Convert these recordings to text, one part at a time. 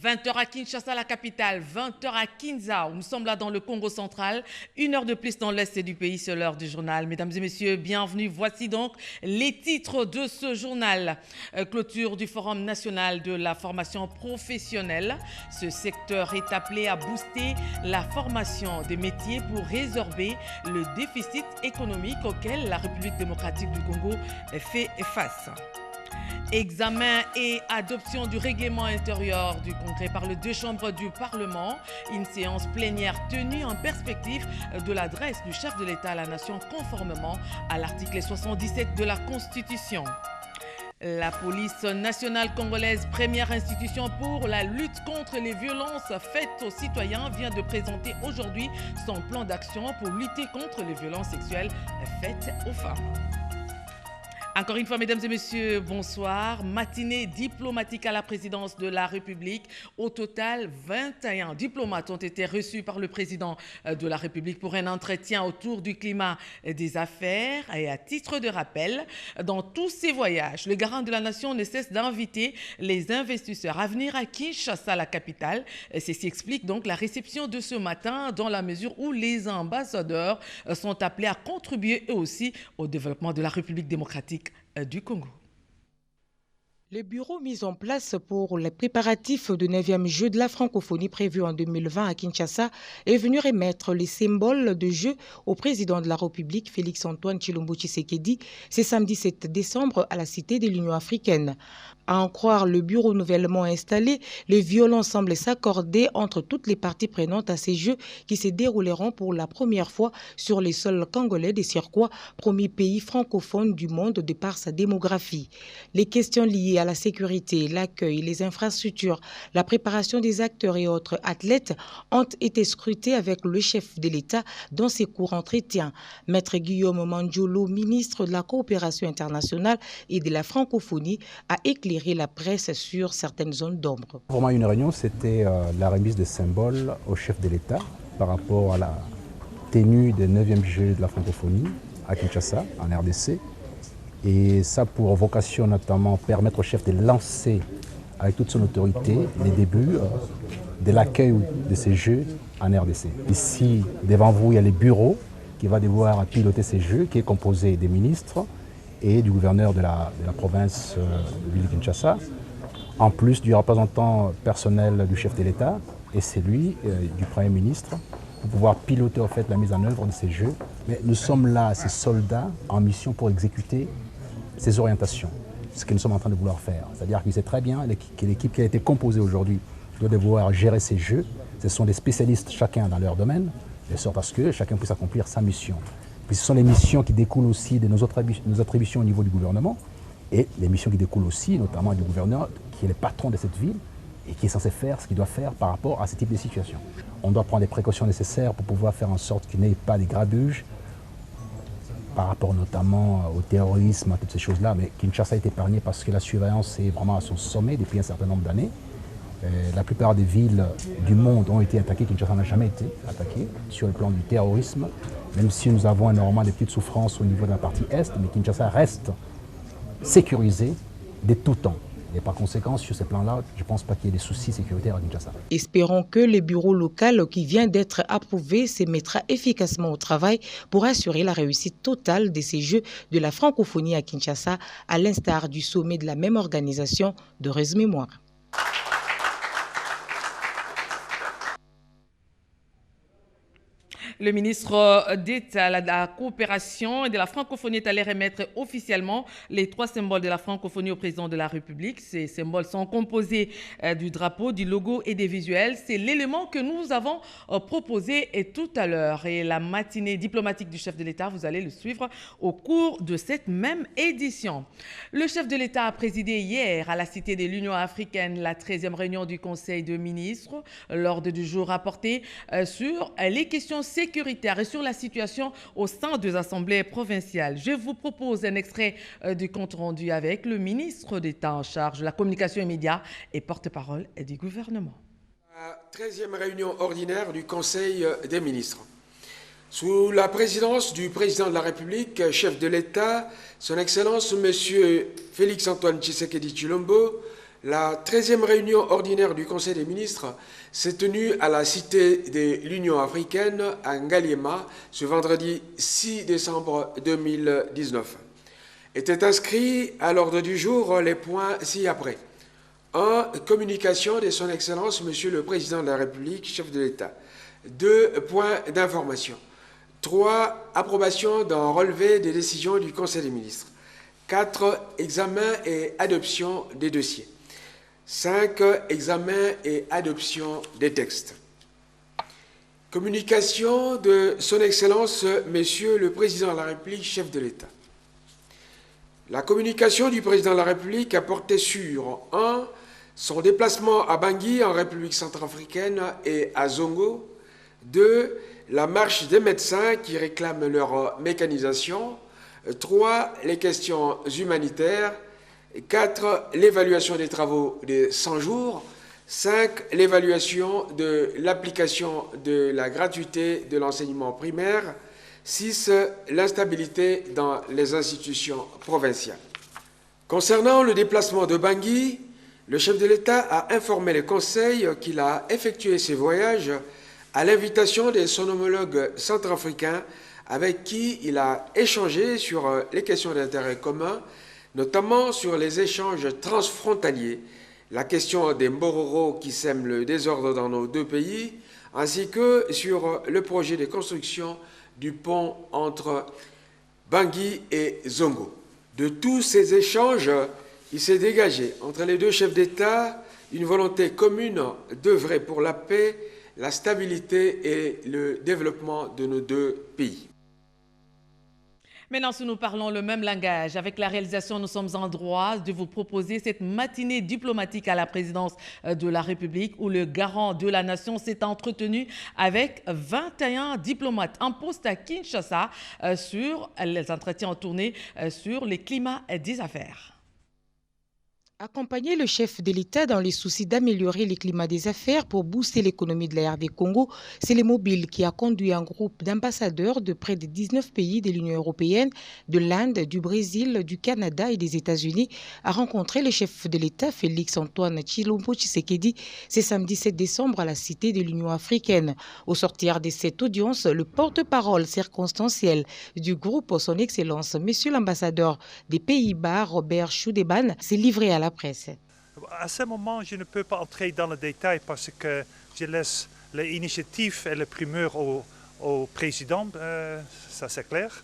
20 heures à Kinshasa, la capitale, 20 heures à Kinshasa. Nous sommes là dans le Congo central, 1 heure de plus dans l'est du pays, c'est l'heure du journal. Mesdames et messieurs, bienvenue. Voici donc les titres de ce journal. Clôture du Forum national de la formation professionnelle. Ce secteur est appelé à booster la formation des métiers pour résorber le déficit économique auquel la République démocratique du Congo fait face. Examen et adoption du règlement intérieur du Congrès par les deux chambres du Parlement. Une séance plénière tenue en perspective de l'adresse du chef de l'État à la nation conformément à l'article 77 de la Constitution. La police nationale congolaise, première institution pour la lutte contre les violences faites aux citoyens, vient de présenter aujourd'hui son plan d'action pour lutter contre les violences sexuelles faites aux femmes. Encore une fois, mesdames et messieurs, bonsoir. Matinée diplomatique à la présidence de la République. Au total, 21 diplomates ont été reçus par le président de la République pour un entretien autour du climat des affaires. Et à titre de rappel, dans tous ces voyages, le garant de la nation ne cesse d'inviter les investisseurs à venir à Kinshasa, la capitale. Ceci explique donc la réception de ce matin dans la mesure où les ambassadeurs sont appelés à contribuer eux aussi au développement de la République démocratique du Congo. Le bureau mis en place pour les préparatifs du 9e jeu de la francophonie prévu en 2020 à Kinshasa est venu remettre les symboles de jeu au président de la République, Félix-Antoine Tshilombo Tshisekedi, ce samedi 7 décembre à la Cité de l'Union africaine. À en croire le bureau nouvellement installé, les violons semblent s'accorder entre toutes les parties prenantes à ces jeux qui se dérouleront pour la première fois sur les sols congolais des Iroquois, premier pays francophone du monde de par sa démographie. Les questions liées à la sécurité, l'accueil, les infrastructures, la préparation des acteurs et autres athlètes ont été scrutées avec le chef de l'État dans ses courts entretiens. Maître Guillaume Mandjolo, ministre de la Coopération internationale et de la francophonie, a éclairé la presse sur certaines zones d'ombre. Vraiment une réunion, c'était la remise des symboles au chef de l'État par rapport à la tenue des 9e Jeux de la francophonie à Kinshasa, en RDC. Et ça pour vocation notamment permettre au chef de lancer avec toute son autorité les débuts de l'accueil de ces Jeux en RDC. Ici, devant vous, il y a les bureaux qui va devoir piloter ces Jeux, qui est composé des ministres et du gouverneur de la province de l'île de Kinshasa, en plus du représentant personnel du chef de l'État et celui du Premier ministre, pour pouvoir piloter en fait la mise en œuvre de ces Jeux. Mais nous sommes là, ces soldats, en mission pour exécuter ces orientations, ce que nous sommes en train de vouloir faire. C'est-à-dire qu'il sait très bien que l'équipe qui a été composée aujourd'hui doit devoir gérer ces Jeux. Ce sont des spécialistes chacun dans leur domaine, de sorte à ce que chacun puisse accomplir sa mission. Puis ce sont les missions qui découlent aussi de nos attributions au niveau du gouvernement et les missions qui découlent aussi notamment du gouverneur qui est le patron de cette ville et qui est censé faire ce qu'il doit faire par rapport à ce type de situation. On doit prendre les précautions nécessaires pour pouvoir faire en sorte qu'il n'y ait pas de grabuge par rapport notamment au terrorisme, à toutes ces choses-là. Mais Kinshasa est épargné parce que la surveillance est vraiment à son sommet depuis un certain nombre d'années. La plupart des villes du monde ont été attaquées. Kinshasa n'a jamais été attaquée sur le plan du terrorisme, même si nous avons énormément de petites souffrances au niveau de la partie Est, mais Kinshasa reste sécurisé de tout temps. Et par conséquent, sur ces plans-là, je ne pense pas qu'il y ait des soucis sécuritaires à Kinshasa. Espérons que le bureau local qui vient d'être approuvé se mettra efficacement au travail pour assurer la réussite totale de ces Jeux de la francophonie à Kinshasa, à l'instar du sommet de la même organisation de Heureuse Mémoire. Le ministre d'État de la coopération et de la francophonie est allé remettre officiellement les 3 symboles de la francophonie au président de la République. Ces symboles sont composés du drapeau, du logo et des visuels. C'est l'élément que nous avons proposé tout à l'heure. Et la matinée diplomatique du chef de l'État, vous allez le suivre au cours de cette même édition. Le chef de l'État a présidé hier à la Cité de l'Union africaine la 13e réunion du Conseil de ministres. L'ordre du jour a porté sur les questions sécuritaire et sur la situation au sein des assemblées provinciales. Je vous propose un extrait du compte rendu avec le ministre d'État en charge de la communication et médias et porte-parole du gouvernement. La 13e réunion ordinaire du Conseil des ministres. Sous la présidence du président de la République, chef de l'État, son Excellence M. Félix-Antoine Tshisekedi Tshilombo, La 13e réunion ordinaire du Conseil des ministres s'est tenue à la Cité de l'Union africaine à Ngaliema ce vendredi 6 décembre 2019. Étaient inscrits à l'ordre du jour les points ci-après. 1. Communication de son Excellence Monsieur le Président de la République, chef de l'État. 2. Points d'information. 3. Approbation d'un relevé des décisions du Conseil des ministres. 4. Examen et adoption des dossiers. 5. Examen et adoption des textes. Communication de son Excellence Monsieur le Président de la République, chef de l'État. La communication du Président de la République a porté sur 1. Son déplacement à Bangui en République centrafricaine et à Zongo. 2. La marche des médecins qui réclament leur mécanisation. 3. Les questions humanitaires. 4. L'évaluation des travaux des 100 jours. 5. L'évaluation de l'application de la gratuité de l'enseignement primaire. 6. L'instabilité dans les institutions provinciales. Concernant le déplacement de Bangui, le chef de l'État a informé le Conseil qu'il a effectué ses voyages à l'invitation de son homologue centrafricain avec qui il a échangé sur les questions d'intérêt commun, notamment sur les échanges transfrontaliers, la question des Mbororo qui sèment le désordre dans nos deux pays, ainsi que sur le projet de construction du pont entre Bangui et Zongo. De tous ces échanges, il s'est dégagé entre les deux chefs d'État une volonté commune d'œuvrer pour la paix, la stabilité et le développement de nos deux pays. Maintenant, si nous parlons le même langage, avec la réalisation, nous sommes en droit de vous proposer cette matinée diplomatique à la présidence de la République où le garant de la nation s'est entretenu avec 21 diplomates en poste à Kinshasa sur les entretiens en tournée sur le climat des affaires. Accompagner le chef de l'État dans les soucis d'améliorer le climat des affaires pour booster l'économie de la RD Congo, c'est le Mobile qui a conduit un groupe d'ambassadeurs de près de 19 pays de l'Union européenne, de l'Inde, du Brésil, du Canada et des États-Unis à rencontrer le chef de l'État Félix-Antoine Tshilombo Tshisekedi ce samedi 7 décembre à la Cité de l'Union africaine. Au sortir de cette audience, le porte-parole circonstanciel du groupe, son Excellence, Monsieur l'ambassadeur des Pays-Bas, Robert Schoudeban, s'est livré à la presse. À ce moment, je ne peux pas entrer dans le détail parce que je laisse l'initiative et le primeur au président, ça c'est clair.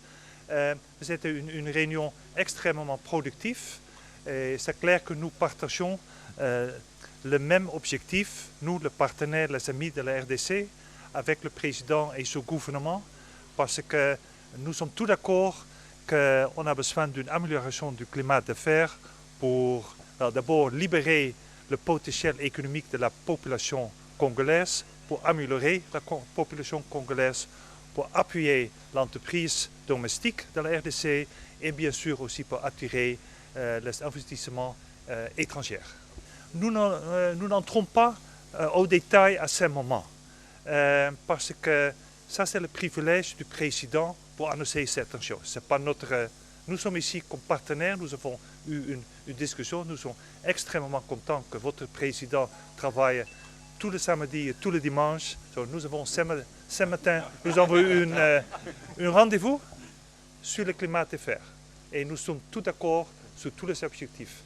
C'était une réunion extrêmement productive et c'est clair que nous partageons le même objectif, nous, le partenaire, les amis de la RDC, avec le président et son gouvernement, parce que nous sommes tous d'accord qu'on a besoin d'une amélioration du climat d'affaires pour d'abord libérer le potentiel économique de la population congolaise, pour améliorer la population congolaise, pour appuyer l'entreprise domestique de la RDC et bien sûr aussi pour attirer les investissements étrangers. Nous n'entrons pas au détail à ce moment parce que ça c'est le privilège du président pour annoncer certaines choses. C'est pas notre... Nous sommes ici comme partenaires, nous avons eu une discussion, nous sommes extrêmement contents que votre président travaille tous les samedis et tous les dimanches. Nous avons ce matin, nous avons eu un rendez-vous sur le climat d'affaires et nous sommes tous d'accord sur tous les objectifs.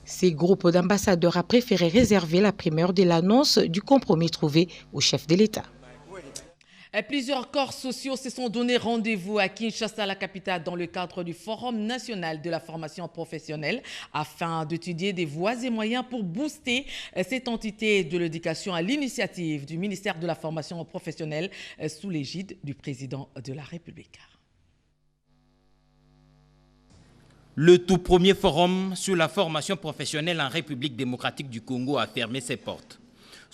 Ces groupes d'ambassadeurs a préféré réserver la primeur de l'annonce du compromis trouvé au chef de l'État. Plusieurs corps sociaux se sont donné rendez-vous à Kinshasa, la capitale, dans le cadre du Forum national de la formation professionnelle, afin d'étudier des voies et moyens pour booster cette entité de l'éducation à l'initiative du ministère de la formation professionnelle sous l'égide du président de la République. Le tout premier forum sur la formation professionnelle en République démocratique du Congo a fermé ses portes.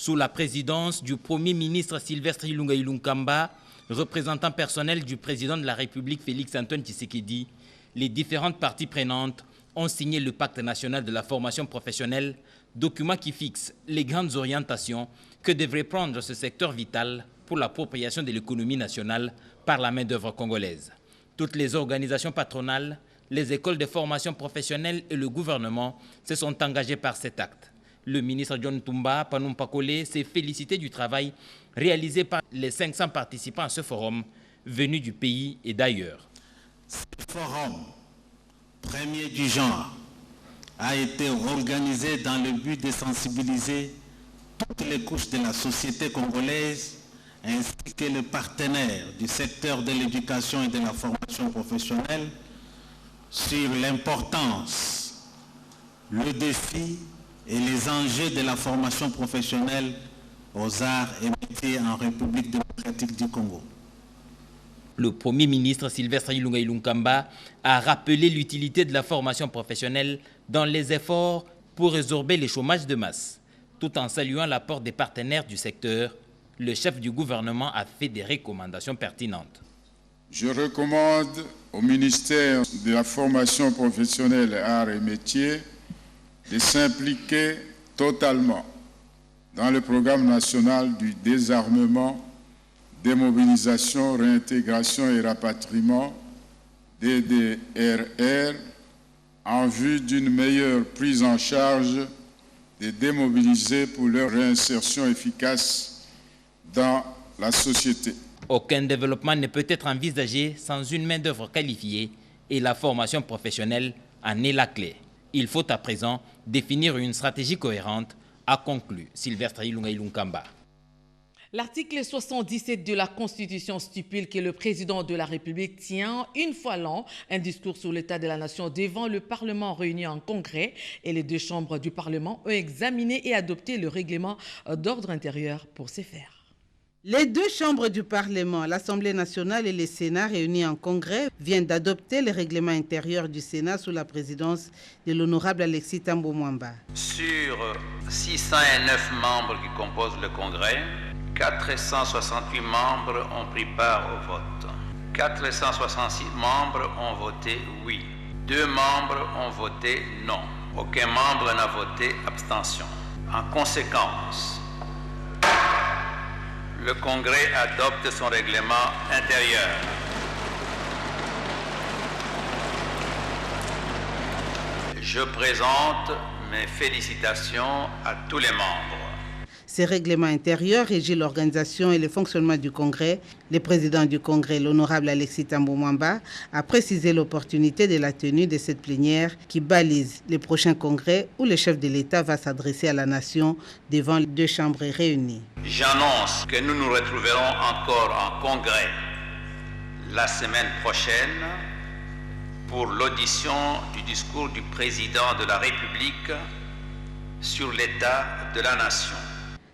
Sous la présidence du Premier ministre Sylvestre Ilunga Ilunkamba, représentant personnel du président de la République Félix-Antoine Tshisekedi, les différentes parties prenantes ont signé le Pacte national de la formation professionnelle, document qui fixe les grandes orientations que devrait prendre ce secteur vital pour l'appropriation de l'économie nationale par la main-d'œuvre congolaise. Toutes les organisations patronales, les écoles de formation professionnelle et le gouvernement se sont engagés par cet acte. Le ministre John Tumba Panumpakole s'est félicité du travail réalisé par les 500 participants à ce forum venus du pays et d'ailleurs. Ce forum, premier du genre, a été organisé dans le but de sensibiliser toutes les couches de la société congolaise ainsi que les partenaires du secteur de l'éducation et de la formation professionnelle sur l'importance, le défi et les enjeux de la formation professionnelle aux arts et métiers en République démocratique du Congo. Le Premier ministre Sylvestre Ilunga Ilunkamba a rappelé l'utilité de la formation professionnelle dans les efforts pour résorber le chômage de masse. Tout en saluant l'apport des partenaires du secteur, le chef du gouvernement a fait des recommandations pertinentes. Je recommande au ministère de la formation professionnelle, arts et métiers de s'impliquer totalement dans le programme national du désarmement, démobilisation, réintégration et rapatriement, DDRR, en vue d'une meilleure prise en charge des démobilisés pour leur réinsertion efficace dans la société. Aucun développement ne peut être envisagé sans une main-d'œuvre qualifiée et la formation professionnelle en est la clé. Il faut à présent définir une stratégie cohérente, a conclu Sylvestre Ilunga Ilunkamba. L'article 77 de la Constitution stipule que le président de la République tient une fois l'an un discours sur l'état de la nation devant le Parlement réuni en congrès et les deux chambres du Parlement ont examiné et adopté le règlement d'ordre intérieur pour ce faire. Les deux chambres du Parlement, l'Assemblée nationale et le Sénat réunis en congrès viennent d'adopter le règlement intérieur du Sénat sous la présidence de l'honorable Alexis Tambo Mwamba. Sur 609 membres qui composent le congrès, 468 membres ont pris part au vote. 466 membres ont voté oui. 2 membres ont voté non. Aucun membre n'a voté abstention. En conséquence, le Congrès adopte son règlement intérieur. Je présente mes félicitations à tous les membres. Ce règlement intérieur régit l'organisation et le fonctionnement du Congrès. Le président du Congrès, l'honorable Alexis Tambo Mwamba, a précisé l'opportunité de la tenue de cette plénière qui balise le prochain Congrès où le chef de l'État va s'adresser à la nation devant les deux chambres réunies. J'annonce que nous nous retrouverons encore en Congrès la semaine prochaine pour l'audition du discours du président de la République sur l'état de la nation.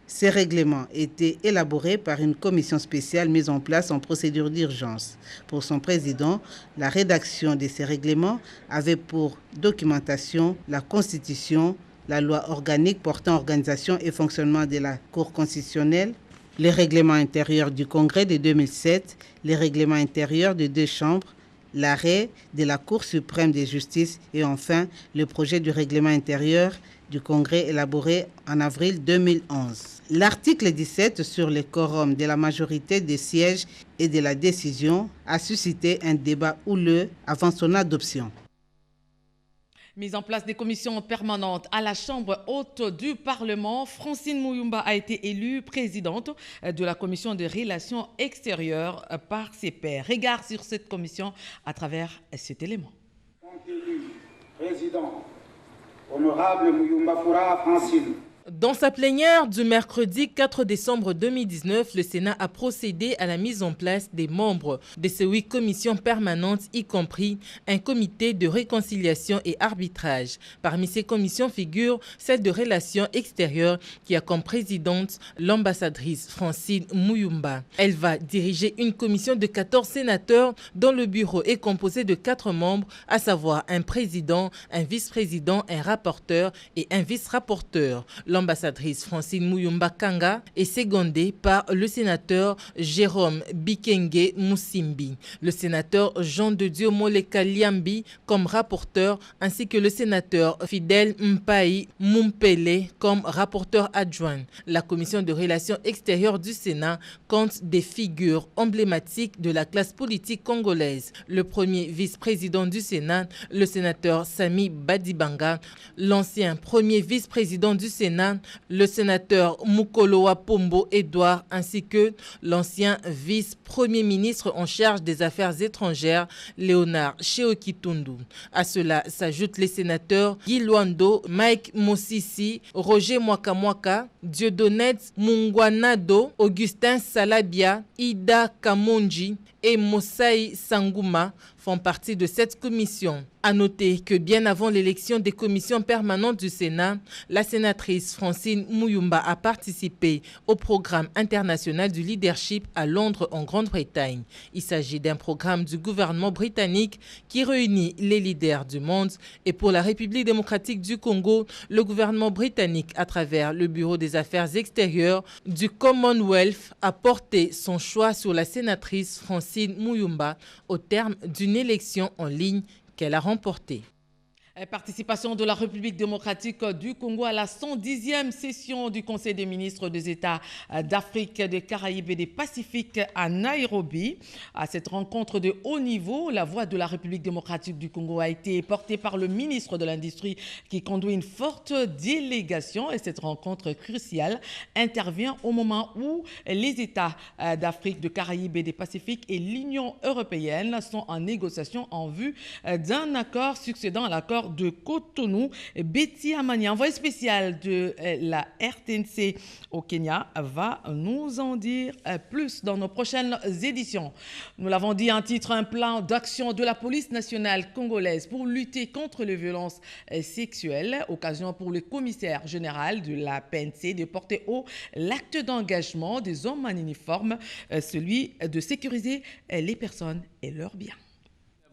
Ces règlements étaient élaborés par une commission spéciale mise en place en procédure d'urgence. Pour son président, la rédaction de ces règlements avait pour documentation la Constitution, la loi organique portant organisation et fonctionnement de la Cour constitutionnelle, les règlements intérieurs du Congrès de 2007, les règlements intérieurs de deux chambres, l'arrêt de la Cour suprême de justice et enfin le projet du règlement intérieur du Congrès élaboré en avril 2011. L'article 17 sur le quorum de la majorité des sièges et de la décision a suscité un débat houleux avant son adoption. Mise en place des commissions permanentes à la Chambre haute du Parlement, Francine Muyumba a été élue présidente de la commission des relations extérieures par ses pairs. Regard sur cette commission à travers cet élément. Président, honorable Muyumba Fura Francine. Dans sa plénière du mercredi 4 décembre 2019, le Sénat a procédé à la mise en place des membres de ces 8 commissions permanentes, y compris un comité de réconciliation et arbitrage. Parmi ces commissions figure celle de relations extérieures qui a comme présidente l'ambassadrice Francine Muyumba. Elle va diriger une commission de 14 sénateurs dont le bureau est composé de 4 membres, à savoir un président, un vice-président, un rapporteur et un vice-rapporteur. L'ambassadrice Francine Muyumba Kanga est secondée par le sénateur Jérôme Bikenge Moussimbi, le sénateur Jean de Dieu Moleka Liambi comme rapporteur, ainsi que le sénateur Fidèle Mpaï Mumpele comme rapporteur adjoint. La commission de relations extérieures du Sénat compte des figures emblématiques de la classe politique congolaise. Le premier vice-président du Sénat, le sénateur Sami Badibanga, l'ancien premier vice-président du Sénat, Sénat, le sénateur Mukolowa Pombo Edouard ainsi que l'ancien vice-premier ministre en charge des affaires étrangères, Léonard Sheokitundu. À cela s'ajoutent les sénateurs Guy Luando, Mike Mosisi, Roger Mwakamwaka, Dieudonné Mungwanado, Augustin Salabia, Ida Kamonji et Mosai Sanguma font partie de cette commission. À noter que bien avant l'élection des commissions permanentes du Sénat, la sénatrice Francine Muyumba a participé au programme international du leadership à Londres en Grande-Bretagne. Il s'agit d'un programme du gouvernement britannique qui réunit les leaders du monde. Et pour la République démocratique du Congo, le gouvernement britannique, à travers le Bureau des affaires extérieures du Commonwealth, a porté son choix sur la sénatrice Francine Muyumba au terme d'une élection en ligne qu'elle a remportée. Participation de la République démocratique du Congo à la 110e session du Conseil des ministres des États d'Afrique, des Caraïbes et des Pacifiques à Nairobi. À cette rencontre de haut niveau, la voix de la République démocratique du Congo a été portée par le ministre de l'Industrie qui conduit une forte délégation. Et cette rencontre cruciale intervient au moment où les États d'Afrique, de Caraïbes et des Pacifiques et l'Union européenne sont en négociation en vue d'un accord succédant à l'accord de Cotonou. Betty Amani, envoyée spéciale de la RTNC au Kenya, va nous en dire plus dans nos prochaines éditions. Nous l'avons dit, un titre, un plan d'action de la police nationale congolaise pour lutter contre les violences sexuelles. Occasion pour le commissaire général de la PNC de porter haut l'acte d'engagement des hommes en uniforme, celui de sécuriser les personnes et leurs biens.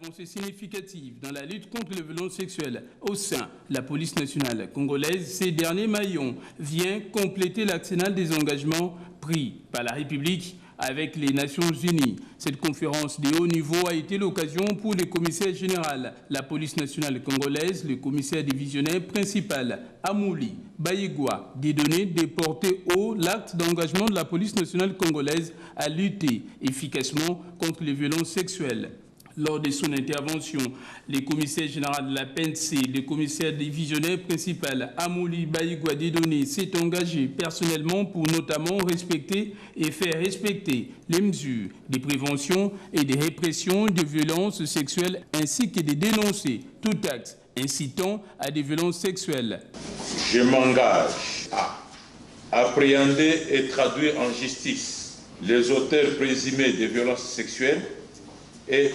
Avancée significative dans la lutte contre les violences sexuelles au sein de la police nationale congolaise. Ces derniers maillons viennent compléter l'arsenal des engagements pris par la République avec les Nations Unies. Cette conférence de haut niveau a été l'occasion pour le commissaire général de la police nationale congolaise, le commissaire divisionnaire principal Amouli Bayegwa Dieudonné, de porter haut l'acte d'engagement de la police nationale congolaise à lutter efficacement contre les violences sexuelles. Lors de son intervention, le commissaire général de la PNC, le commissaire divisionnaire principal Amouli Bayegwa Dieudonné s'est engagé personnellement pour notamment respecter et faire respecter les mesures de prévention et de répression des violences sexuelles ainsi que de dénoncer tout acte incitant à des violences sexuelles. Je m'engage à appréhender et traduire en justice les auteurs présumés des violences sexuelles et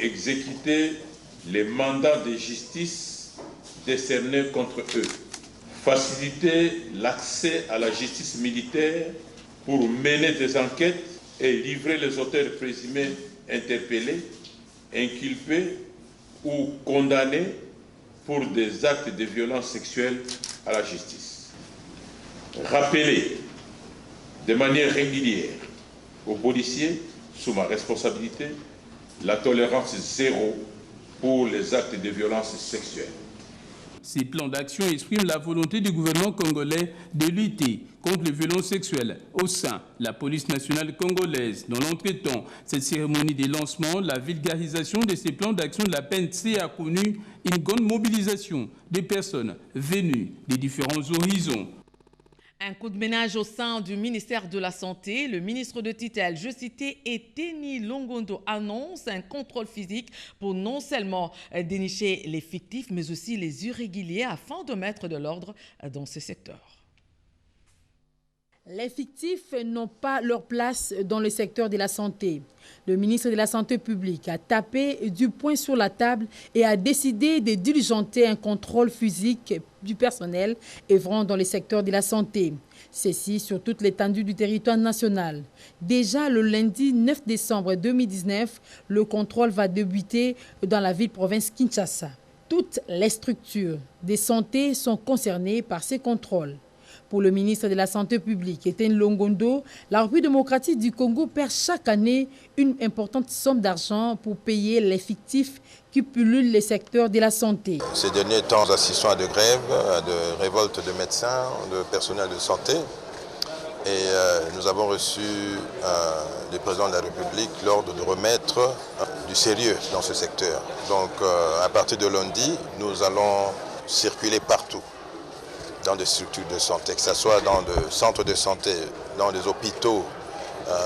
exécuter les mandats de justice décernés contre eux, faciliter l'accès à la justice militaire pour mener des enquêtes et livrer les auteurs présumés interpellés, inculpés ou condamnés pour des actes de violence sexuelle à la justice. Rappeler de manière régulière aux policiers, sous ma responsabilité, la tolérance zéro pour les actes de violence sexuelle. Ces plans d'action expriment la volonté du gouvernement congolais de lutter contre les violences sexuelles au sein de la police nationale congolaise. Dans l'entretemps, cette cérémonie de lancement, la vulgarisation de ces plans d'action de la PNC a connu une grande mobilisation des personnes venues des différents horizons. Un coup de ménage au sein du ministère de la Santé. Le ministre de tutelle, je citais, Eteni Longondo, annonce un contrôle physique pour non seulement dénicher les fictifs, mais aussi les irréguliers afin de mettre de l'ordre dans ce secteur. Les fictifs n'ont pas leur place dans le secteur de la santé. Le ministre de la Santé publique a tapé du poing sur la table et a décidé de diligenter un contrôle physique du personnel œuvrant dans le secteur de la santé. Ceci sur toute l'étendue du territoire national. Déjà le lundi 9 décembre 2019, le contrôle va débuter dans la ville-province Kinshasa. Toutes les structures de santé sont concernées par ces contrôles. Pour le ministre de la Santé publique, Eteni Longondo, la République démocratique du Congo perd chaque année une importante somme d'argent pour payer les fictifs qui pullulent les secteurs de la santé. Ces derniers temps, nous assistons à de grèves, à de révoltes de médecins, de personnel de santé. Et nous avons reçu du président de la République l'ordre de remettre du sérieux dans ce secteur. Donc à partir de lundi, nous allons circuler partout dans des structures de santé, que ce soit dans des centres de santé, dans des hôpitaux,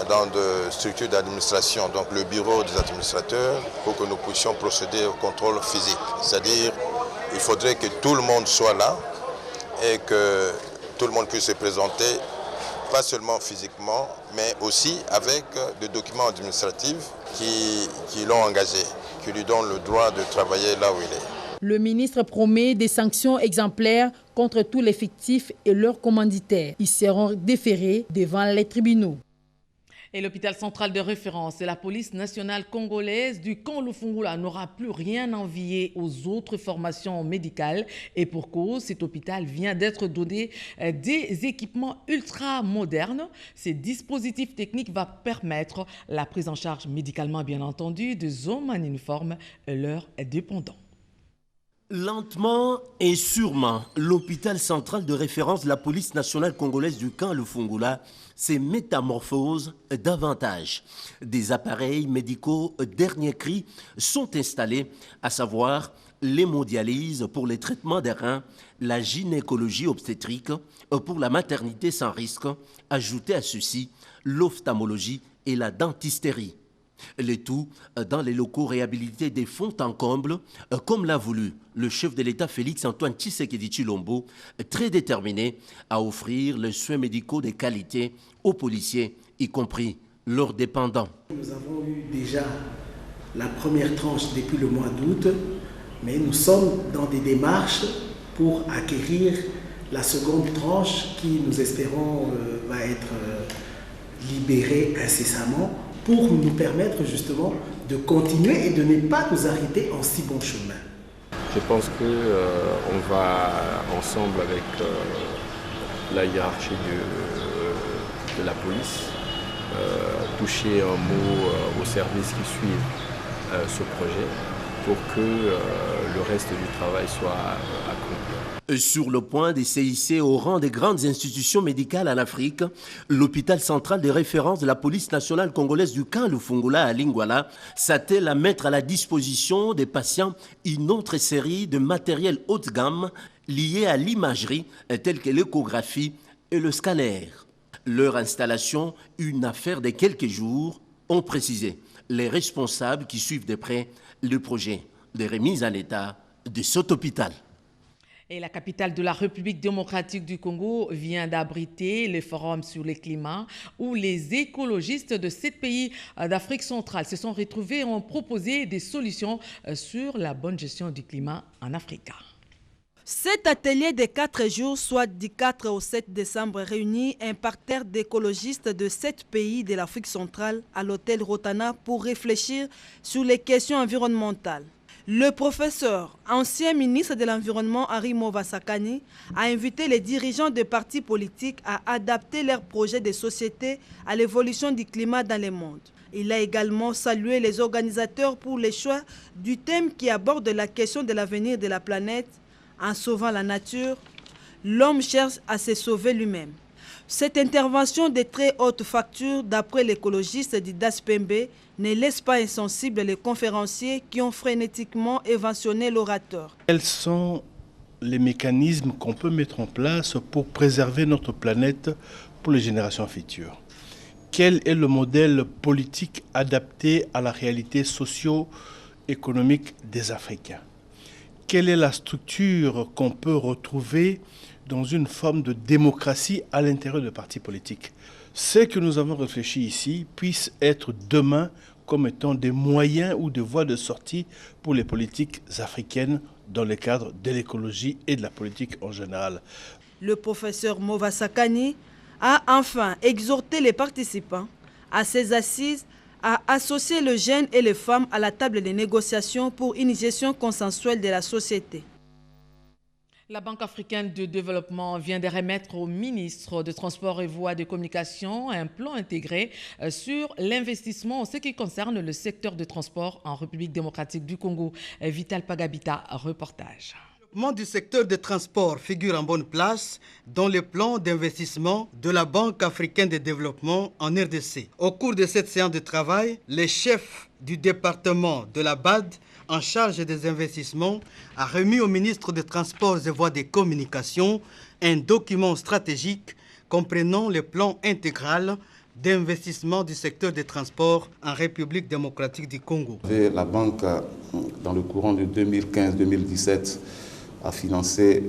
dans des structures d'administration, donc le bureau des administrateurs, pour que nous puissions procéder au contrôle physique. C'est-à-dire, il faudrait que tout le monde soit là et que tout le monde puisse se présenter, pas seulement physiquement, mais aussi avec des documents administratifs qui l'ont engagé, qui lui donnent le droit de travailler là où il est. Le ministre promet des sanctions exemplaires contre tous les fictifs et leurs commanditaires. Ils seront déférés devant les tribunaux. Et l'hôpital central de référence et la police nationale congolaise du camp Lufungula n'aura plus rien à envier aux autres formations médicales. Et pour cause, cet hôpital vient d'être doté des équipements ultra modernes. Ces dispositifs techniques vont permettre la prise en charge médicalement, bien entendu, des hommes en uniforme et leurs dépendants. Lentement et sûrement, l'hôpital central de référence de la police nationale congolaise du camp Lufungula se métamorphose davantage. Des appareils médicaux dernier cri sont installés, à savoir l'hémodialyse pour les traitements des reins, la gynécologie obstétrique pour la maternité sans risque, ajouté à ceci l'ophtalmologie et la dentisterie. Le tout dans les locaux réhabilités des Fonds-en-Comble, comme l'a voulu le chef de l'État Félix-Antoine Tshisekedi Tshilombo, très déterminé à offrir les soins médicaux de qualité aux policiers, y compris leurs dépendants. Nous avons eu déjà la première tranche depuis le mois d'août, mais nous sommes dans des démarches pour acquérir la seconde tranche qui, nous espérons, va être libérée incessamment, pour nous permettre justement de continuer et de ne pas nous arrêter en si bon chemin. Je pense qu'on va ensemble avec la hiérarchie de la police toucher un mot aux services qui suivent ce projet pour que le reste du travail soit accompli. Sur le point de CIC au rang des grandes institutions médicales en Afrique, l'hôpital central de référence de la police nationale congolaise du camp Lufungula à Lingwala s'attelle à mettre à la disposition des patients une autre série de matériel haut de gamme liés à l'imagerie telle que l'échographie et le scanner. Leur installation, une affaire de quelques jours, ont précisé les responsables qui suivent de près le projet de remise en état de cet hôpital. Et la capitale de la République démocratique du Congo vient d'abriter le forum sur le climat où les écologistes de 7 pays d'Afrique centrale se sont retrouvés et ont proposé des solutions sur la bonne gestion du climat en Afrique. Cet atelier de 4 jours, soit du 4 au 7 décembre, réunit un parterre d'écologistes de 7 pays de l'Afrique centrale à l'hôtel Rotana pour réfléchir sur les questions environnementales. Le professeur, ancien ministre de l'Environnement Henri Movasakani, a invité les dirigeants de partis politiques à adapter leurs projets de société à l'évolution du climat dans le monde. Il a également salué les organisateurs pour le choix du thème qui aborde la question de l'avenir de la planète. En sauvant la nature, l'homme cherche à se sauver lui-même. Cette intervention de très haute facture, d'après l'écologiste Didas Pembe, ne laisse pas insensibles les conférenciers qui ont frénétiquement évasionné l'orateur. Quels sont les mécanismes qu'on peut mettre en place pour préserver notre planète pour les générations futures? Quel est le modèle politique adapté à la réalité socio-économique des Africains? Quelle est la structure qu'on peut retrouver dans une forme de démocratie à l'intérieur des partis politiques? Ce que nous avons réfléchi ici puisse être demain comme étant des moyens ou des voies de sortie pour les politiques africaines dans le cadre de l'écologie et de la politique en général. Le professeur Movasakani a enfin exhorté les participants à ces assises à associer les jeunes et les femmes à la table des négociations pour une gestion consensuelle de la société. La Banque africaine de développement vient de remettre au ministre des Transports et Voies de communication un plan intégré sur l'investissement en ce qui concerne le secteur de transport en République démocratique du Congo. Vital Pagabita, reportage. Le développement du secteur des transports figure en bonne place dans le plan d'investissement de la Banque africaine de développement en RDC. Au cours de cette séance de travail, les chefs du département de la BAD en charge des investissements a remis au ministre des Transports et Voies des communications un document stratégique comprenant le plan intégral d'investissement du secteur des transports en République démocratique du Congo. La banque, dans le courant de 2015-2017, a financé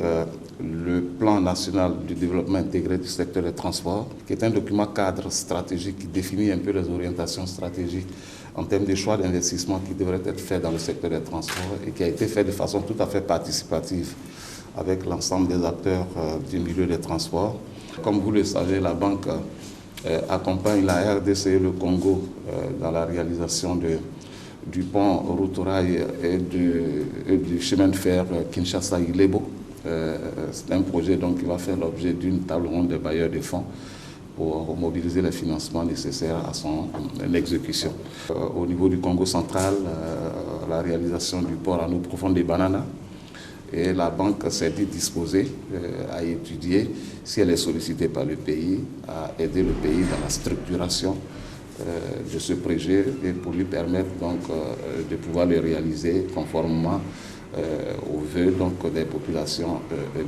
le plan national du développement intégré du secteur des transports, qui est un document cadre stratégique qui définit un peu les orientations stratégiques en termes de choix d'investissement qui devraient être faits dans le secteur des transports et qui a été fait de façon tout à fait participative avec l'ensemble des acteurs du milieu des transports. Comme vous le savez, la banque accompagne la RDC et le Congo dans la réalisation du pont route-rail et du chemin de fer Kinshasa-Ilebo. C'est un projet donc, qui va faire l'objet d'une table ronde des bailleurs de fonds pour mobiliser les financements nécessaires à son exécution. Au niveau du Congo central, la réalisation du port à eau profonde des Bananas. Et la banque s'est dit disposée à étudier, si elle est sollicitée par le pays, à aider le pays dans la structuration de ce projet et pour lui permettre donc de pouvoir le réaliser conformément aux vœux donc, des populations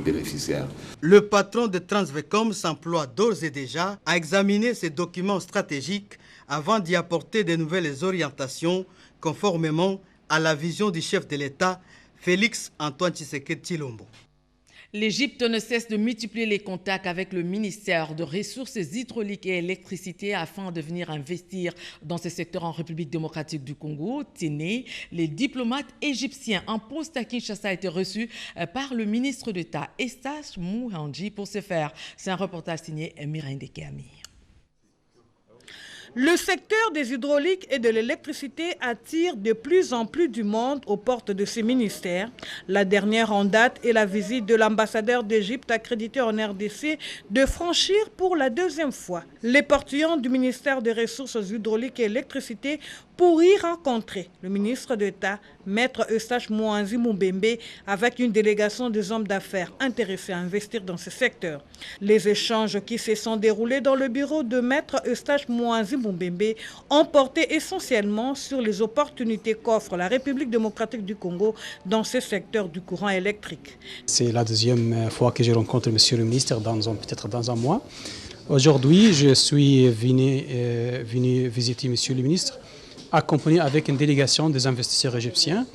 bénéficiaires. Le patron de Transvecom s'emploie d'ores et déjà à examiner ces documents stratégiques avant d'y apporter de nouvelles orientations conformément à la vision du chef de l'État, Félix Antoine Tshisekedi Tshilombo. L'Égypte ne cesse de multiplier les contacts avec le ministère de Ressources hydrauliques et électricité afin de venir investir dans ces secteurs en République démocratique du Congo. Tenez, les diplomates égyptiens en poste à Kinshasa a été reçu par le ministre d'État Eustache Muhangi pour ce faire. C'est un reportage signé Mireille Ndekami. Le secteur des hydrauliques et de l'électricité attire de plus en plus du monde aux portes de ces ministères. La dernière en date est la visite de l'ambassadeur d'Égypte accrédité en RDC de franchir pour la deuxième fois les portillons du ministère des Ressources hydrauliques et électricité pour y rencontrer le ministre d'État, Maître Eustache Muhangi Mumbembe, avec une délégation des hommes d'affaires intéressés à investir dans ce secteur. Les échanges qui se sont déroulés dans le bureau de Maître Eustache Muhangi Mumbembe ont porté essentiellement sur les opportunités qu'offre la République démocratique du Congo dans ce secteur du courant électrique. C'est la deuxième fois que je rencontre Monsieur le ministre, peut-être dans un mois. Aujourd'hui, je suis venu visiter Monsieur le ministre, accompagné avec une délégation des investisseurs égyptiens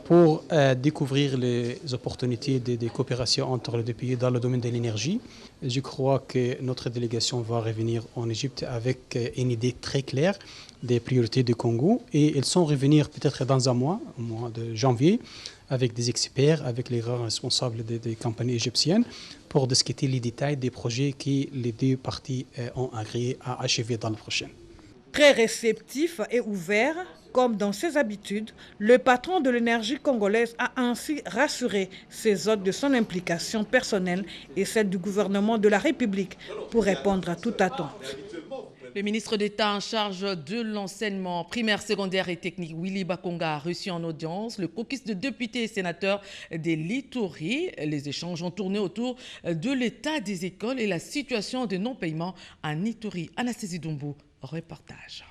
pour découvrir les opportunités de coopération entre les deux pays dans le domaine de l'énergie. Je crois que notre délégation va revenir en Égypte avec une idée très claire des priorités du Congo et ils sont revenir peut-être dans un mois, au mois de janvier, avec des experts, avec les grands responsables des compagnies égyptiennes pour discuter les détails des projets que les deux parties ont agréé à achever dans le prochain. Très réceptif et ouvert, comme dans ses habitudes, le patron de l'énergie congolaise a ainsi rassuré ses hôtes de son implication personnelle et celle du gouvernement de la République pour répondre à toute attente. Le ministre d'État en charge de l'enseignement primaire, secondaire et technique, Willy Bakonga, a reçu en audience le caucus de députés et sénateurs des Littori. Les échanges ont tourné autour de l'état des écoles et la situation de non-paiement en Ituri. Anastasie Doumbou, reportage.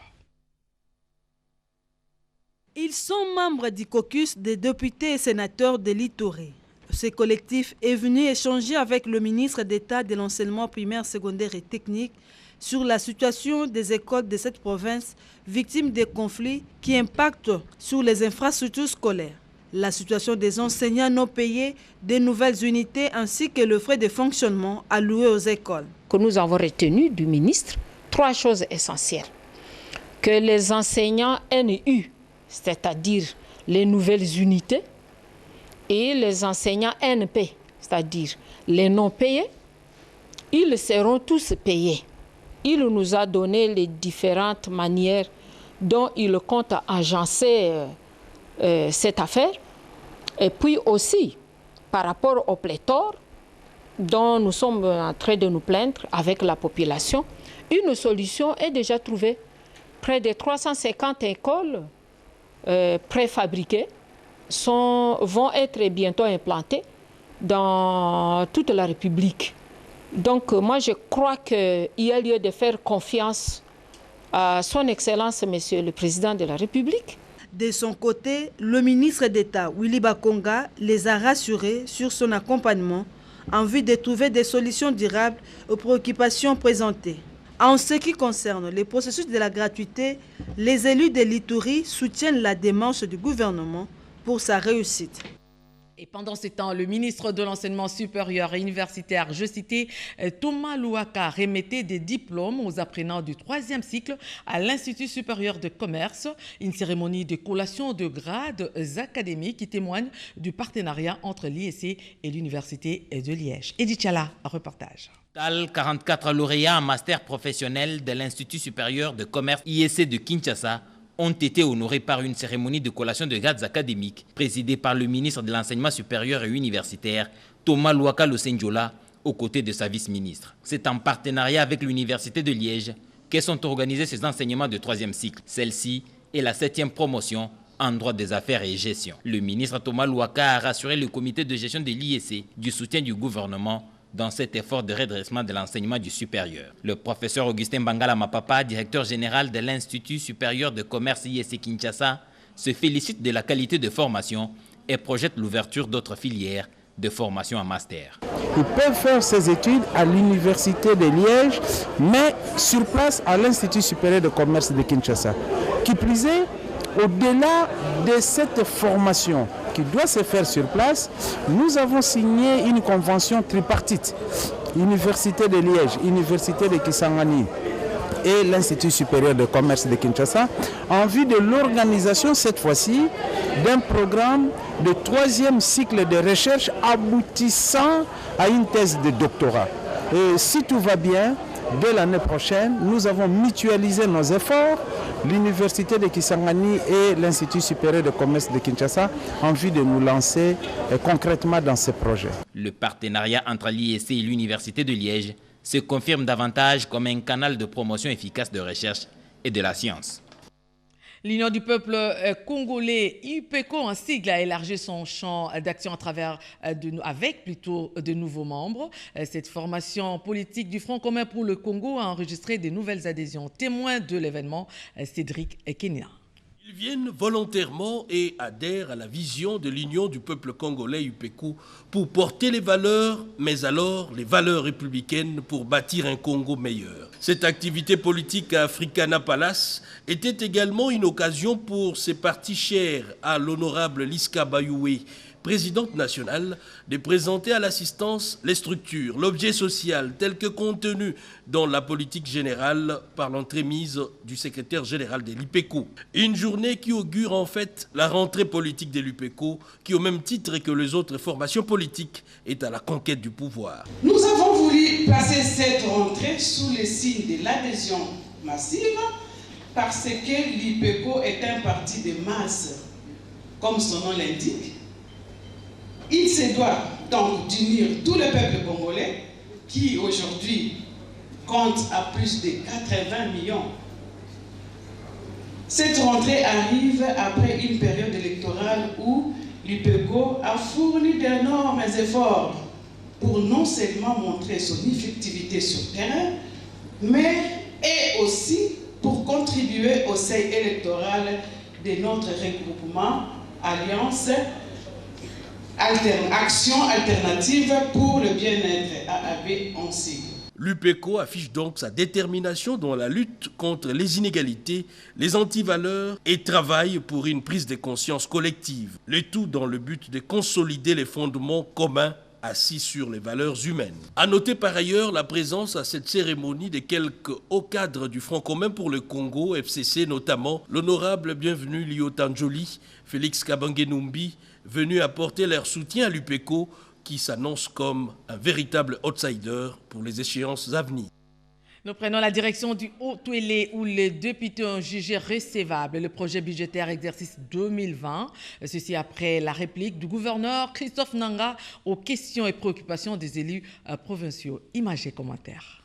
Ils sont membres du caucus des députés et sénateurs de l'Ituri. Ce collectif est venu échanger avec le ministre d'État de l'enseignement primaire, secondaire et technique sur la situation des écoles de cette province victimes des conflits qui impactent sur les infrastructures scolaires, la situation des enseignants non payés, des nouvelles unités ainsi que le frais de fonctionnement alloués aux écoles. Que nous avons retenu du ministre 3 choses essentielles. Que les enseignants NU, c'est-à-dire les nouvelles unités, et les enseignants NP, c'est-à-dire les non payés, ils seront tous payés. Il nous a donné les différentes manières dont il compte agencer cette affaire. Et puis aussi, par rapport au pléthore dont nous sommes en train de nous plaindre avec la population, une solution est déjà trouvée. Près de 350 écoles préfabriquées vont être bientôt implantées dans toute la République. Donc moi je crois qu'il y a lieu de faire confiance à son Excellence, Monsieur le Président de la République. De son côté, le ministre d'État, Willy Bakonga, les a rassurés sur son accompagnement en vue de trouver des solutions durables aux préoccupations présentées. En ce qui concerne le processus de la gratuité, les élus de l'Ituri soutiennent la démarche du gouvernement pour sa réussite. Et pendant ce temps, le ministre de l'Enseignement supérieur et universitaire, je citais, Thomas Louaka, remettait des diplômes aux apprenants du 3e cycle à l'Institut supérieur de commerce. Une cérémonie de collation de grades académiques qui témoigne du partenariat entre l'IEC et l'Université de Liège. Edith Chala, reportage. 44 lauréats en master professionnel de l'Institut supérieur de commerce IEC de Kinshasa ont été honorés par une cérémonie de collation de grades académiques présidée par le ministre de l'Enseignement supérieur et universitaire, Thomas Louaka Losenjola, aux côtés de sa vice-ministre. C'est en partenariat avec l'Université de Liège que sont organisés ces enseignements de 3e cycle. Celle-ci est la 7e promotion en droit des affaires et gestion. Le ministre Thomas Louaka a rassuré le comité de gestion de l'IEC du soutien du gouvernement dans cet effort de redressement de l'enseignement du supérieur. Le professeur Augustin Bangala Mapapa, directeur général de l'Institut supérieur de commerce IEC Kinshasa, se félicite de la qualité de formation et projette l'ouverture d'autres filières de formation en master. Ils peuvent faire ces études à l'Université de Liège, mais sur place à l'Institut supérieur de commerce de Kinshasa. Qui plus est, au-delà de cette formation qui doit se faire sur place, nous avons signé une convention tripartite. Université de Liège, Université de Kisangani et l'Institut supérieur de commerce de Kinshasa, en vue de l'organisation cette fois-ci d'un programme de 3e cycle de recherche aboutissant à une thèse de doctorat. Et si tout va bien, dès l'année prochaine, nous avons mutualisé nos efforts, l'Université de Kisangani et l'Institut supérieur de commerce de Kinshasa, en vue de nous lancer concrètement dans ces projets. Le partenariat entre l'IEC et l'Université de Liège se confirme davantage comme un canal de promotion efficace de recherche et de la science. L'Union du peuple congolais, UPECO, en sigle, a élargi son champ d'action à travers avec de nouveaux membres. Cette formation politique du Front commun pour le Congo a enregistré de nouvelles adhésions. Témoin de l'événement, Cédric Kenya. Ils viennent volontairement et adhèrent à la vision de l'Union du peuple congolais UPECO pour porter les valeurs, mais alors les valeurs républicaines pour bâtir un Congo meilleur. Cette activité politique à Africana Palace était également une occasion pour ces partis chers à l'honorable Liska Bayoué, présidente nationale, de présenter à l'assistance les structures, l'objet social tel que contenu dans la politique générale par l'entremise du secrétaire général de l'UPECO. Une journée qui augure en fait la rentrée politique de l'UPECO qui, au même titre que les autres formations politiques, est à la conquête du pouvoir. Nous avons voulu placer cette rentrée sous le signe de l'adhésion massive parce que l'UPECO est un parti de masse, comme son nom l'indique. Il se doit donc d'unir tout le peuple congolais qui aujourd'hui compte à plus de 80 millions. Cette rentrée arrive après une période électorale où l'UPECO a fourni d'énormes efforts pour non seulement montrer son effectivité sur le terrain, mais aussi pour contribuer au seuil électoral de notre regroupement Alliance Action alternative pour le bien-être AAB en sigle. L'UPECO affiche donc sa détermination dans la lutte contre les inégalités, les antivaleurs et travaille pour une prise de conscience collective. Le tout dans le but de consolider les fondements communs assis sur les valeurs humaines. À noter par ailleurs la présence à cette cérémonie de quelques hauts cadres du Front commun pour le Congo, FCC notamment, l'honorable bienvenu Lio Tanjoli, Félix Kabange-Numbi, venus apporter leur soutien à l'UPECO qui s'annonce comme un véritable outsider pour les échéances à venir. Nous prenons la direction du Haut-Touélé où les députés ont jugé recevable le projet budgétaire exercice 2020. Ceci après la réplique du gouverneur Christophe Nanga aux questions et préoccupations des élus provinciaux. Images et commentaires.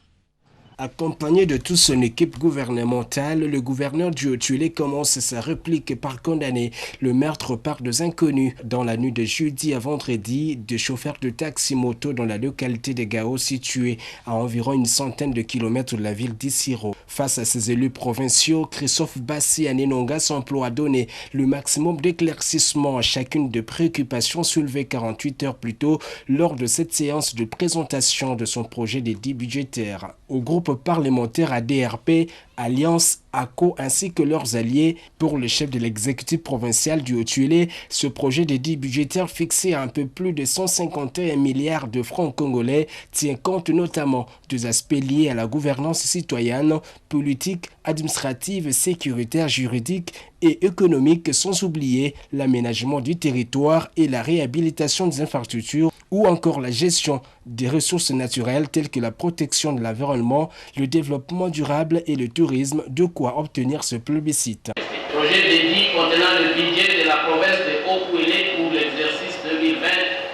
Accompagné de toute son équipe gouvernementale, le gouverneur du Haut-Uélé commence sa réplique par condamner le meurtre par deux inconnus dans la nuit de jeudi à vendredi de chauffeurs de taxi-moto dans la localité de Gao située à environ une centaine de kilomètres de la ville d'Issiro. Face à ses élus provinciaux, Christophe Bassi Anenonga s'emploie à donner le maximum d'éclaircissement à chacune des préoccupations soulevées 48 heures plus tôt lors de cette séance de présentation de son projet d'édit budgétaire. Au groupe parlementaire ADRP, Alliance, ACO ainsi que leurs alliés, pour le chef de l'exécutif provincial du Haut-Uélé, ce projet d'édit budgétaire fixé à un peu plus de 151 milliards de francs congolais tient compte notamment des aspects liés à la gouvernance citoyenne, politique, administrative, sécuritaire, juridique et économique, sans oublier l'aménagement du territoire et la réhabilitation des infrastructures ou encore la gestion des ressources naturelles telles que la protection de l'environnement, le développement durable et le tourisme, de quoi obtenir ce plébiscite. Projet d'édit contenant le budget de la province de Haut-Uélé pour l'exercice 2020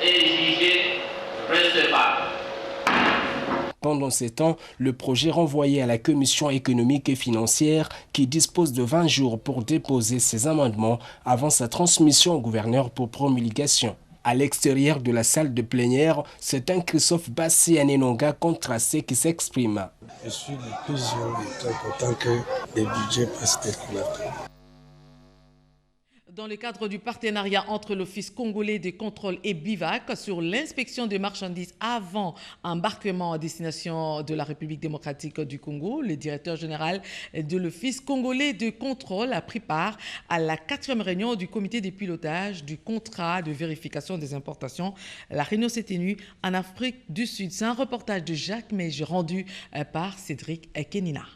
est jugé recevable. Pendant ces temps, le projet renvoyé à la Commission économique et financière qui dispose de 20 jours pour déposer ses amendements avant sa transmission au gouverneur pour promulgation. À l'extérieur de la salle de plénière, c'est un Christophe Bassi Anenonga contrasté qui s'exprime. Je suis le plus heureux de temps content que les budgets passent tel qu'on attend. Dans le cadre du partenariat entre l'Office congolais de contrôle et BIVAC sur l'inspection des marchandises avant embarquement à destination de la République démocratique du Congo, le directeur général de l'Office congolais de contrôle a pris part à la 4e réunion du comité de pilotage du contrat de vérification des importations. La réunion s'est tenue en Afrique du Sud. C'est un reportage de Jacques Meige rendu par Cédric Kenina.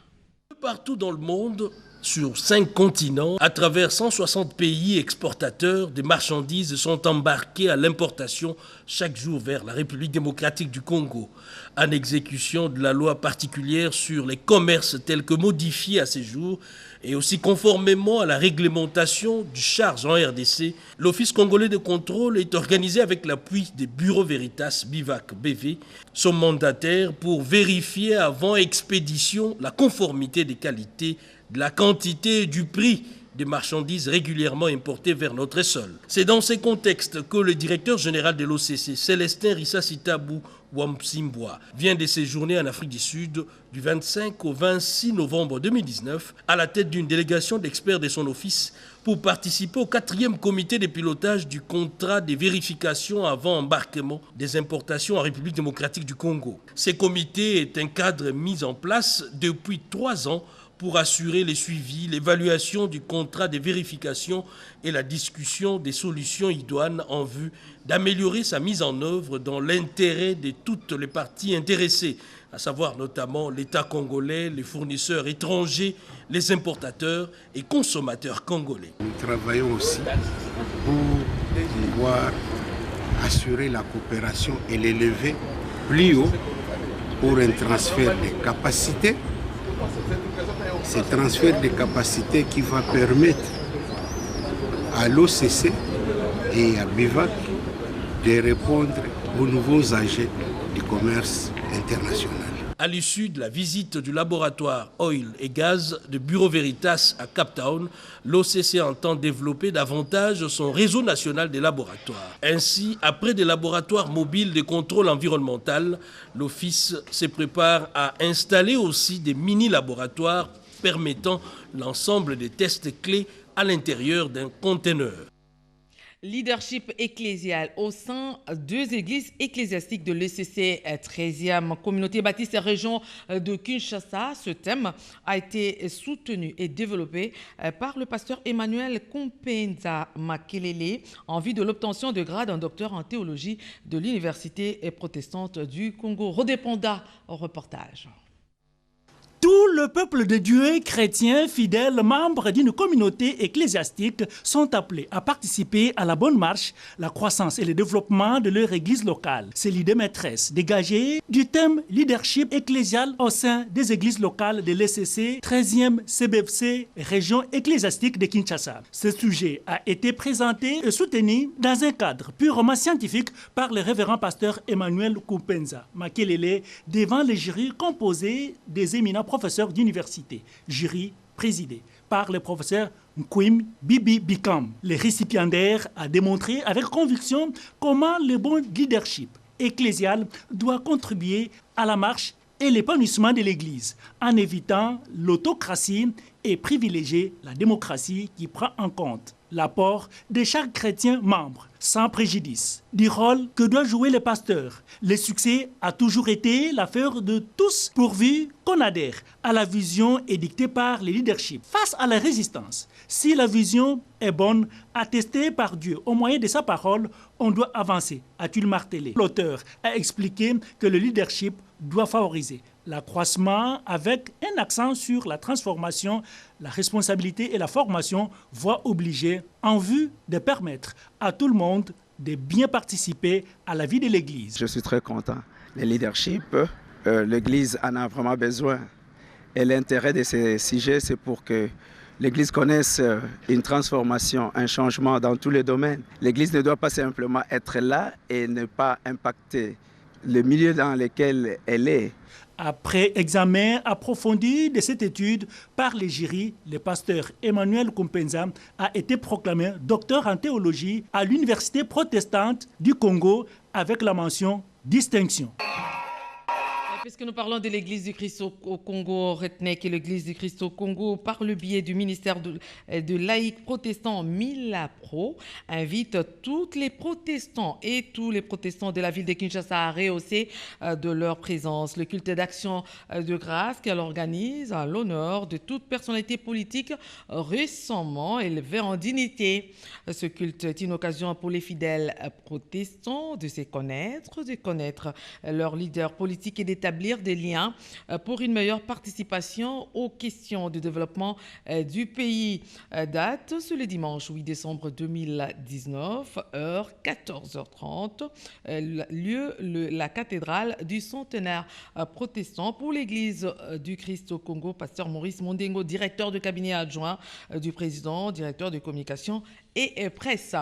Partout dans le monde, sur 5 continents, à travers 160 pays exportateurs, des marchandises sont embarquées à l'importation chaque jour vers la République démocratique du Congo, en exécution de la loi particulière sur les commerces telle que modifiée à ces jours, et aussi conformément à la réglementation du charge en RDC, l'Office congolais de contrôle est organisé avec l'appui des bureaux Veritas BIVAC BV, son mandataire, pour vérifier avant expédition la conformité des qualités, de la quantité et du prix des marchandises régulièrement importées vers notre sol. C'est dans ces contextes que le directeur général de l'OCC, Célestin Rissasitabou Wamsimbwa, vient de séjourner en Afrique du Sud du 25 au 26 novembre 2019 à la tête d'une délégation d'experts de son office pour participer au 4e comité de pilotage du contrat de vérification avant embarquement des importations en République démocratique du Congo. Ce comité est un cadre mis en place depuis 3 ans pour assurer le suivi, l'évaluation du contrat de vérification et la discussion des solutions idoines en vue d'améliorer sa mise en œuvre dans l'intérêt de toutes les parties intéressées, à savoir notamment l'État congolais, les fournisseurs étrangers, les importateurs et consommateurs congolais. Nous travaillons aussi pour pouvoir assurer la coopération et l'élever plus haut pour un transfert de capacités. Ce transfert de capacités qui va permettre à l'OCC et à BIVAC de répondre aux nouveaux enjeux du commerce international. À l'issue de la visite du laboratoire Oil et Gaz de Bureau Veritas à Cape Town, l'OCC entend développer davantage son réseau national des laboratoires. Ainsi, après des laboratoires mobiles de contrôle environnemental, l'Office se prépare à installer aussi des mini-laboratoires permettant l'ensemble des tests clés à l'intérieur d'un conteneur. Leadership ecclésial au sein 2 églises ecclésiastiques de l'ECC 13e communauté baptiste région de Kinshasa. Ce thème a été soutenu et développé par le pasteur Emmanuel Kompenza Makelele en vue de l'obtention de grade en docteur en théologie de l'Université protestante du Congo. Rodépanda au reportage. Tout le peuple de Dieu, chrétiens, fidèles, membres d'une communauté ecclésiastique sont appelés à participer à la bonne marche, la croissance et le développement de leur église locale. C'est l'idée maîtresse dégagée du thème leadership ecclésial au sein des églises locales de l'ECC, 13e CBFC, région ecclésiastique de Kinshasa. Ce sujet a été présenté et soutenu dans un cadre purement scientifique par le révérend pasteur Emmanuel Kumpenza Makelele devant le jury composé des éminents professeurs d'université. Jury présidé par le professeur Nkwim Bibi Bikam. Le récipiendaire a démontré avec conviction comment le bon leadership ecclésial doit contribuer à la marche et l'épanouissement de l'Église, en évitant l'autocratie et privilégier la démocratie qui prend en compte l'apport de chaque chrétien membre, sans préjudice du rôle que doit jouer le pasteur. Le succès a toujours été l'affaire de tous, pourvu qu'on adhère à la vision édictée par le leadership. Face à la résistance, si la vision est bonne, attestée par Dieu au moyen de sa parole, on doit avancer, a-t-il martelé. L'auteur a expliqué que le leadership doit favoriser l'accroissement avec un accent sur la transformation, la responsabilité et la formation, voie obligée en vue de permettre à tout le monde de bien participer à la vie de l'Église. Je suis très content. Le leadership, l'Église en a vraiment besoin. Et l'intérêt de ces sujets, c'est pour que l'Église connaisse une transformation, un changement dans tous les domaines. L'Église ne doit pas simplement être là et ne pas impacter le milieu dans lequel elle est. Après examen approfondi de cette étude par les jurys, le pasteur Emmanuel Kumpenza a été proclamé docteur en théologie à l'Université protestante du Congo avec la mention distinction. Puisque nous parlons de l'Église du Christ au Congo, retenez que l'Église du Christ au Congo, par le biais du ministère de laïcs protestants Milapro, invite tous les protestants de la ville de Kinshasa à rehausser de leur présence. Le culte d'action de grâce qu'elle organise à l'honneur de toute personnalité politique récemment élevée en dignité. Ce culte est une occasion pour les fidèles protestants de se connaître, de connaître leurs leaders politiques et d'établir des liens pour une meilleure participation aux questions de développement du pays. Date, c'est le dimanche 8 décembre 2019, heure 14h30, lieu la cathédrale du centenaire protestant pour l'Église du Christ au Congo. Pasteur Maurice Mondengo, directeur de cabinet adjoint du président, directeur de communication et presse.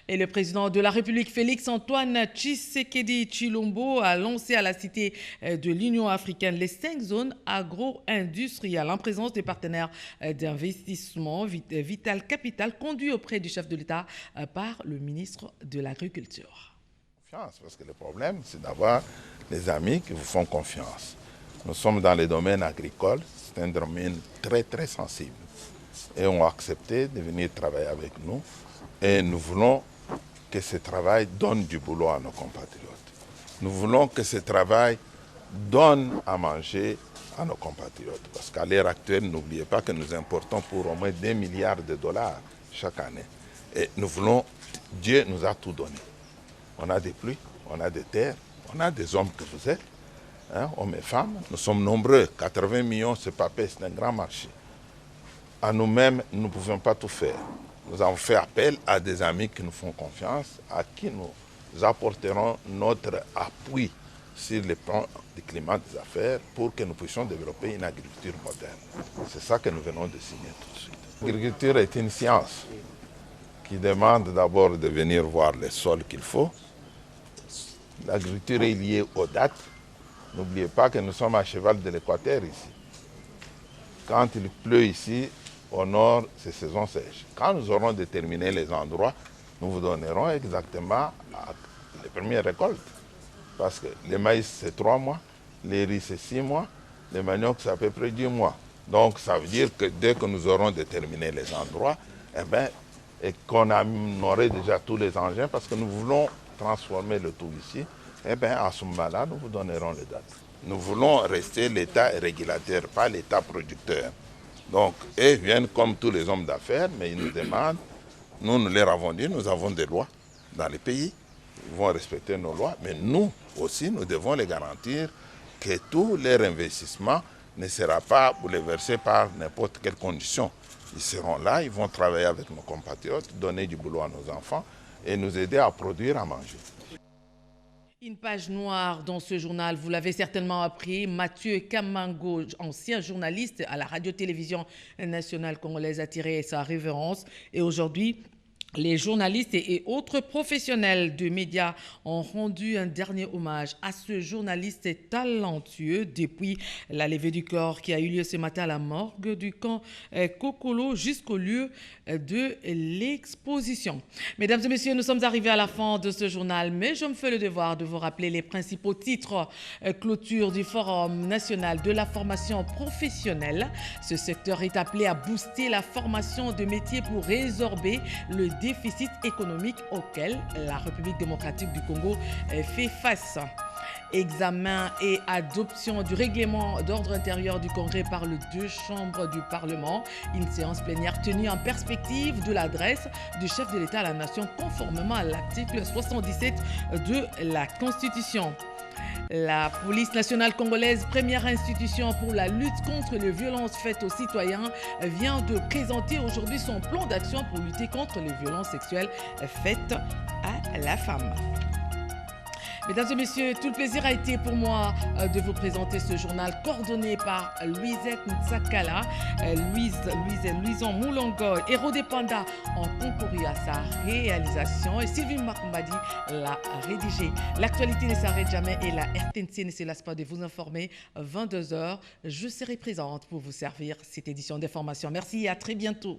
Et le président de la République, Félix-Antoine Tshisekedi Tshilombo, a lancé à la Cité de l'Union africaine les 5 zones agro-industrielles en présence des partenaires d'investissement Vital Capital conduits auprès du chef de l'État par le ministre de l'Agriculture. Parce que le problème, c'est d'avoir des amis qui vous font confiance. Nous sommes dans les domaines agricoles, c'est un domaine très très sensible. Et on a accepté de venir travailler avec nous. Et nous voulons que ce travail donne du boulot à nos compatriotes. Nous voulons que ce travail donne à manger à nos compatriotes. Parce qu'à l'heure actuelle, n'oubliez pas que nous importons pour au moins 2 milliards de dollars chaque année. Et nous voulons, Dieu nous a tout donné. On a des pluies, on a des terres, on a des hommes que vous êtes, hommes et femmes. Nous sommes nombreux, 80 millions, c'est pas peu, c'est un grand marché. À nous-mêmes, nous ne pouvons pas tout faire. Nous avons fait appel à des amis qui nous font confiance, à qui nous apporterons notre appui sur le plan du climat des affaires pour que nous puissions développer une agriculture moderne. C'est ça que nous venons de signer tout de suite. L'agriculture est une science qui demande d'abord de venir voir les sols qu'il faut. L'agriculture est liée aux dates. N'oubliez pas que nous sommes à cheval de l'équateur ici. Quand il pleut ici, au nord, c'est saison sèche. Quand nous aurons déterminé les endroits, nous vous donnerons exactement les premières récoltes. Parce que le maïs, c'est 3 mois, les riz, c'est 6 mois, le manioc, c'est à peu près 10 mois. Donc, ça veut dire que dès que nous aurons déterminé les endroits, et qu'on aurait déjà tous les engins, parce que nous voulons transformer le tout ici, à ce moment-là, nous vous donnerons les dates. Nous voulons rester l'État régulateur, pas l'État producteur. Donc, ils viennent comme tous les hommes d'affaires, mais ils nous demandent, nous leur avons dit, nous avons des lois dans les pays, ils vont respecter nos lois, mais nous aussi, nous devons les garantir que tous leurs investissements ne sera pas bouleversé par n'importe quelle condition. Ils seront là, ils vont travailler avec nos compatriotes, donner du boulot à nos enfants et nous aider à produire, à manger. Une page noire dans ce journal, vous l'avez certainement appris, Mathieu Kamango, ancien journaliste à la radio-télévision nationale congolaise, a tiré sa révérence. Et aujourd'hui, les journalistes et autres professionnels de médias ont rendu un dernier hommage à ce journaliste talentueux depuis la levée du corps qui a eu lieu ce matin à la morgue du camp Kokolo jusqu'au lieu de l'exposition. Mesdames et messieurs, nous sommes arrivés à la fin de ce journal, mais je me fais le devoir de vous rappeler les principaux titres clôture du Forum national de la formation professionnelle. Ce secteur est appelé à booster la formation de métiers pour résorber le déficit économique auquel la République démocratique du Congo fait face. Examen et adoption du règlement d'ordre intérieur du Congrès par les deux chambres du Parlement. Une séance plénière tenue en perspective de l'adresse du chef de l'État à la nation conformément à l'article 77 de la Constitution. La police nationale congolaise, première institution pour la lutte contre les violences faites aux citoyens, vient de présenter aujourd'hui son plan d'action pour lutter contre les violences sexuelles faites à la femme. Mesdames et messieurs, tout le plaisir a été pour moi de vous présenter ce journal coordonné par Louisette Ntsakala, Louison Moulongo et Rodé Panda ont concouru à sa réalisation et Sylvie Makumbadi l'a rédigé. L'actualité ne s'arrête jamais et la RTNC ne se lasse pas de vous informer. 22h, je serai présente pour vous servir cette édition d'information. Merci et à très bientôt.